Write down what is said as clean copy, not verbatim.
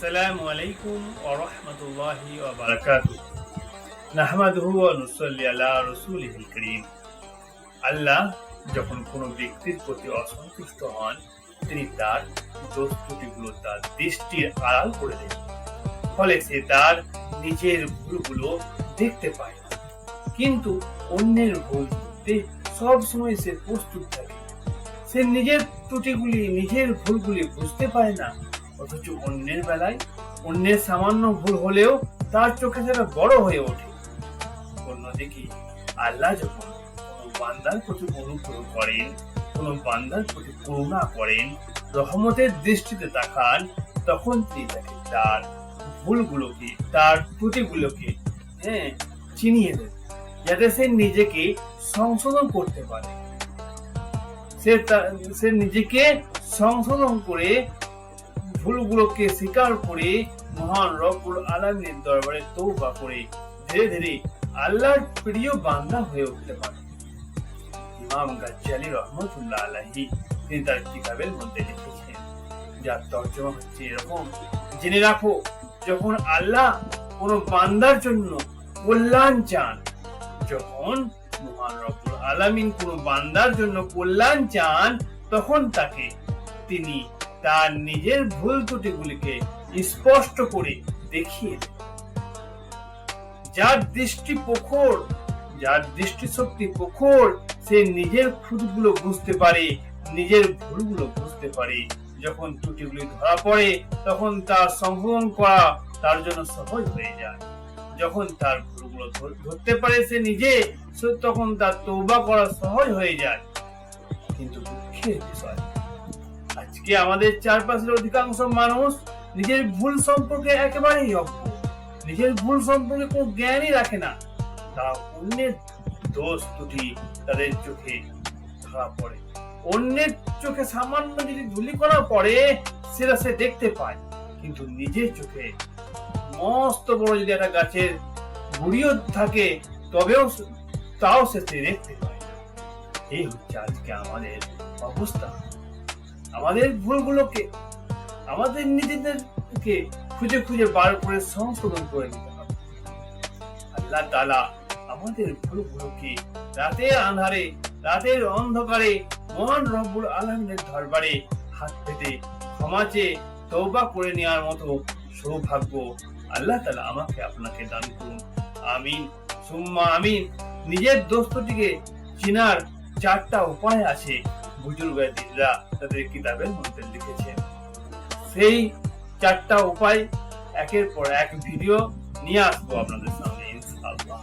আসসালামু আলাইকুম ওয়া রাহমাতুল্লাহি ওয়া বারাকাতুহু। নাহমাদুহু ওয়া নুসাল্লি আলা রাসূলিহিল কারীম। আল্লাহ যখন কোনো ব্যক্তির প্রতি অসন্তুষ্ট হন, তিনি তার দোষ ত্রুটিগুলো তার দৃষ্টির আড়াল করে দেন। ফলে সে তার নিজের ভুলগুলো দেখতে পায় না, কিন্তু অন্যের ভুল ধরতে সবসময় সে প্রস্তুত থাকে। সে নিজের ত্রুটিগুলি, নিজের ভুলগুলি বুঝতে পারে না, অথচ অন্যের বেলায় অন্যের সামান্য ভুল হলেও তার চোখে সেটা বড় হয়ে ওঠে। অন্যদিকে আল্লাহ যখন কোনো বান্দার প্রতি অনুগ্রহ করেন, কোনো বান্দার প্রতি করুণা করেন, রহমতের দৃষ্টিতে তাকান, তখন তিনি তাকে তার ভুলগুলোকে, তার ত্রুটিগুলোকে চিনিয়ে দেন, যাতে সে নিজেকে সংশোধন করতে পারে। সে নিজেকে সংশোধন করে ভুলগুলোকে স্বীকার করে মহান রব্বুল আলামিনের দরবারে তওবা করে ধীরে ধীরে আল্লাহর প্রিয় বান্দা হয়ে উঠতে পারে। ইমাম গাজ্জালী রাহমাতুল্লাহ আলাইহি তিনি তার কিতাবের মধ্যে লিখেছেন, যার তর্জমা হচ্ছে এরকম: জেনে রাখো, যখন আল্লাহ কোন বান্দার জন্য কল্যাণ চান, যখন মহান রব্বুল আলামিন কোন বান্দার জন্য কল্যাণ চান, তখন তাকে তিনি তার নিজের ভুল ত্রুটিগুলিকে স্পষ্ট করে দেখিয়ে দেন। যার দৃষ্টি প্রখর, যার দৃষ্টিশক্তি প্রখর, সে নিজের খুঁতগুলো বুঝতে পারে, নিজের ভুলগুলো বুঝতে পারে। যখন ত্রুটিগুলি ধরা পড়ে, তখন তার সংশোধন করা তার জন্য সহজ হয়ে যায়। যখন তার ভুলগুলো ধরতে পারে সে নিজে, তখন তার তওবা করা সহজ হয়ে যায়। কিন্তু দুঃখের বিষয়, আজকে আমাদের চারপাশের অধিকাংশ মানুষ নিজের ভুল সম্পর্কে একেবারেই অজ্ঞ, নিজের ভুল সম্পর্কে কোনো জ্ঞানই রাখে না। তারা অন্যের দোষ ত্রুটি তাদের চোখে ধরা পড়ে, অন্যের চোখে সামান্য যদি ধূলিকণা পড়ে সেটা সে দেখতে পায়, কিন্তু নিজের চোখে মস্ত বড় যদি একটা গাছের গুড়িও থাকে তাও সে দেখতে পায় না। এই হচ্ছে আজকে আমাদের অবস্থা। আমাদের ভুলগুলোকে, আমাদের নিজেদেরকে খুঁজে খুঁজে বার করে সংশোধন করে নিতে হবে। আল্লাহ তাআলা আমাদের ভুলগুলোকে রাতের আঁধারে, রাতের অন্ধকারে মহান রব্বুল আলামিনের দরবারে হাত পেতে ক্ষমা চেয়ে তওবা করে নেওয়ার মতো সৌভাগ্য আল্লাহ তাআলা আমাকে আপনাকে দান করুন। আমিন সুম্মা আমিন। নিজের দোষটিকে চিনার 4টা উপায় আছে, বুজুর্গরা তাদের কিতাবের মধ্যে লিখেছেন। সেই 4টা উপায় একের পর এক ভিডিও নিয়ে আসবো আপনাদের সামনে ইনশাআল্লাহ।